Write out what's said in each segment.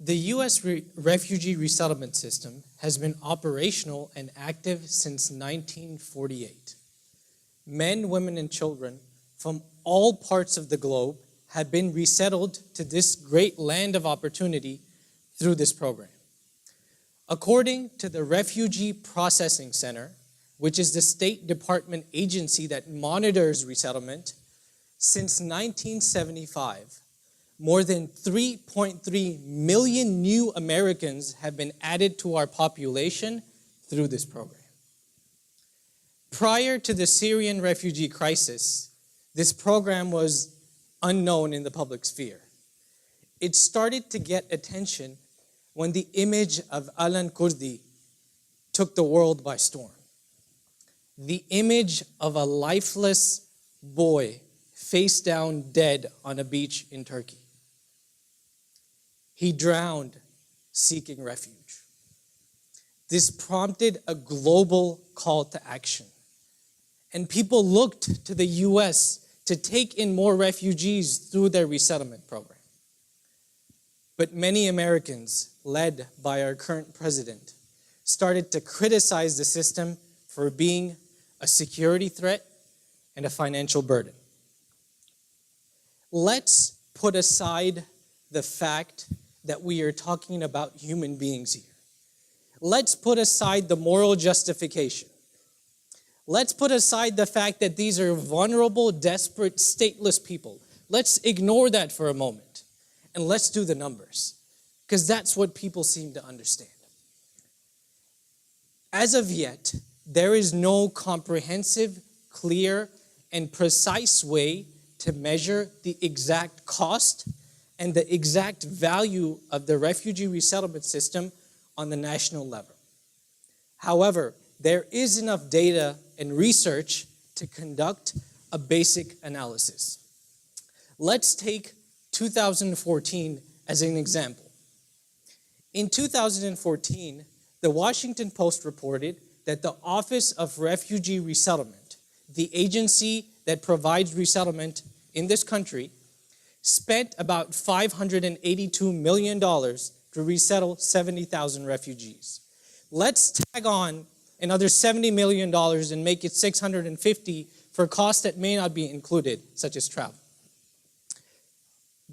The U.S. refugee resettlement system has been operational and active since 1948. Men, women, and children from all parts of the globe have been resettled to this great land of opportunity through this program. According to the Refugee Processing Center, which is the State Department agency that monitors resettlement, since 1975, more than 3.3 million new Americans have been added to our population through this program. Prior to the Syrian refugee crisis, this program was unknown in the public sphere. It started to get attention when the image of Alan Kurdi took the world by storm. The image of a lifeless boy face down dead on a beach in Turkey. He drowned seeking refuge. This prompted a global call to action. And people looked to the US to take in more refugees through their resettlement program. But many Americans, led by our current president, started to criticize the system for being a security threat and a financial burden. Let's put aside the fact that we are talking about human beings here. Let's put aside the moral justification. Let's put aside the fact that these are vulnerable, desperate, stateless people. Let's ignore that for a moment, and let's do the numbers, because that's what people seem to understand. As of yet, there is no comprehensive, clear, and precise way to measure the exact cost and the exact value of the refugee resettlement system on the national level. However, there is enough data and research to conduct a basic analysis. Let's take 2014 as an example. In 2014, the Washington Post reported that the Office of Refugee Resettlement, the agency that provides resettlement in this country, spent about $582 million to resettle 70,000 refugees. Let's tag on another $70 million and make it $650 for costs that may not be included, such as travel.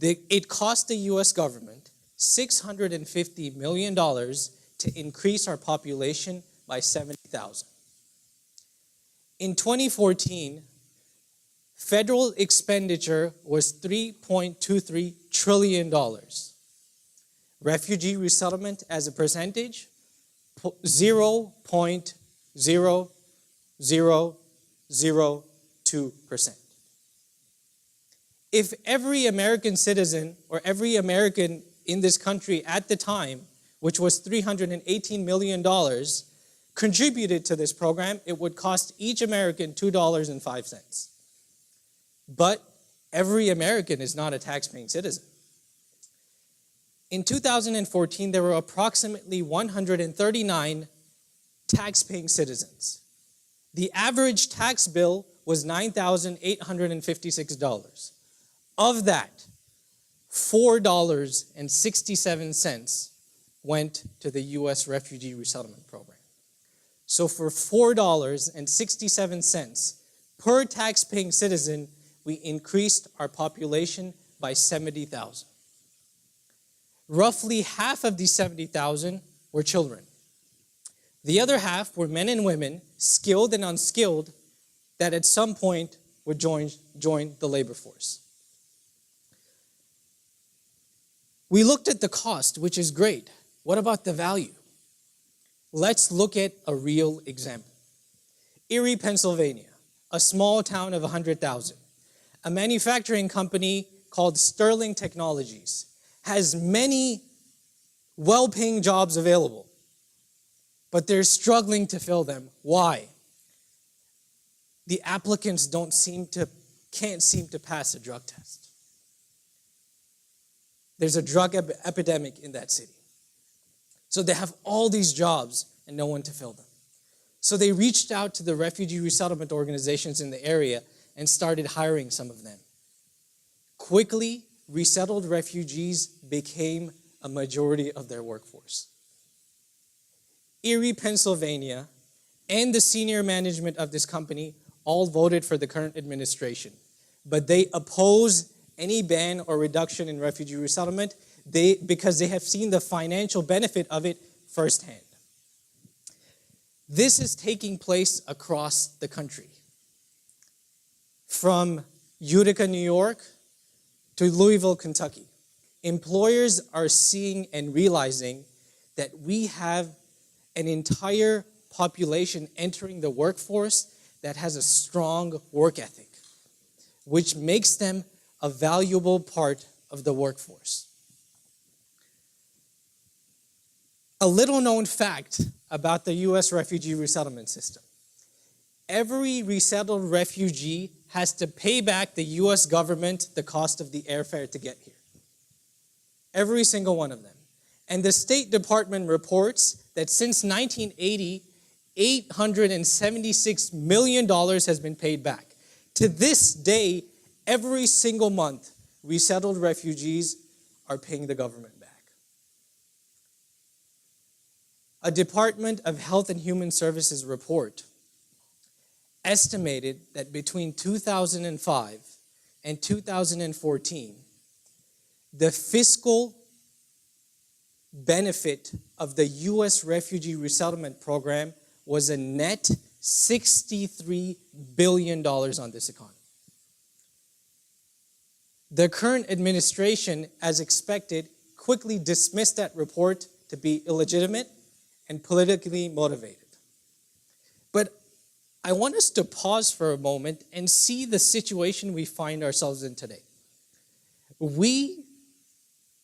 It cost the US government $650 million to increase our population by 70,000. In 2014, federal expenditure was $3.23 trillion. Refugee resettlement as a percentage, 0.0002%. If every American citizen or every American in this country at the time, which was $318 million, contributed to this program, it would cost each American $2.05. But every American is not a tax-paying citizen. In 2014, there were approximately 139 tax-paying citizens. The average tax bill was $9,856. Of that, $4.67 went to the US Refugee Resettlement Program. So for $4.67 per tax-paying citizen, we increased our population by 70,000. Roughly half of these 70,000 were children. The other half were men and women, skilled and unskilled, that at some point would join the labor force. We looked at the cost, which is great. What about the value? Let's look at a real example. Erie, Pennsylvania, a small town of 100,000. A manufacturing company called Sterling Technologies has many well-paying jobs available, but they're struggling to fill them. Why? The applicants can't seem to pass a drug test. There's a drug epidemic in that city. So they have all these jobs and no one to fill them. So they reached out to the refugee resettlement organizations in the area and started hiring some of them. Quickly, resettled refugees became a majority of their workforce. Erie, Pennsylvania, and the senior management of this company all voted for the current administration, but they oppose any ban or reduction in refugee resettlement because they have seen the financial benefit of it firsthand. This is taking place across the country. From Utica, New York to Louisville, Kentucky, employers are seeing and realizing that we have an entire population entering the workforce that has a strong work ethic, which makes them a valuable part of the workforce. A little known fact about the U.S. refugee resettlement system. Every resettled refugee has to pay back the U.S. government the cost of the airfare to get here. Every single one of them. And the State Department reports that since 1980, $876 million has been paid back. To this day, every single month, resettled refugees are paying the government back. A Department of Health and Human Services report estimated that between 2005 and 2014, the fiscal benefit of the U.S. refugee resettlement program was a net $63 billion on this economy. The current administration, as expected, quickly dismissed that report to be illegitimate and politically motivated. But I want us to pause for a moment and see the situation we find ourselves in today. We,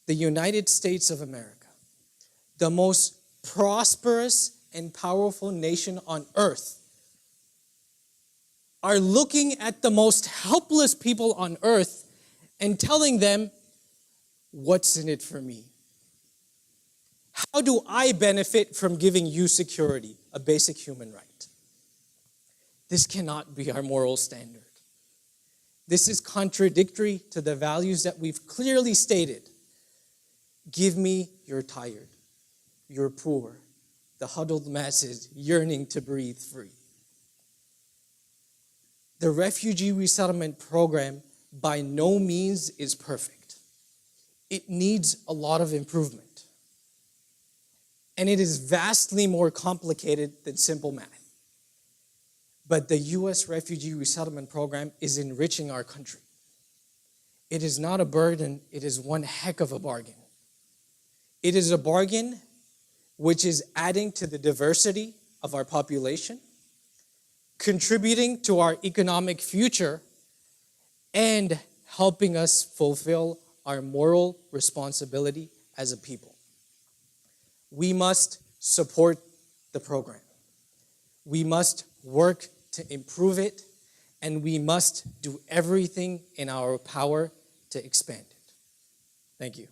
the United States of America, the most prosperous and powerful nation on earth, are looking at the most helpless people on earth and telling them, what's in it for me? How do I benefit from giving you security, a basic human right? This cannot be our moral standard. This is contradictory to the values that we've clearly stated. Give me your tired, your poor, the huddled masses yearning to breathe free. The refugee resettlement program by no means is perfect. It needs a lot of improvement. And it is vastly more complicated than simple math. But the U.S. refugee resettlement program is enriching our country. It is not a burden, it is one heck of a bargain. It is a bargain which is adding to the diversity of our population, contributing to our economic future, and helping us fulfill our moral responsibility as a people. We must support the program. We must work to improve it, and we must do everything in our power to expand it. Thank you.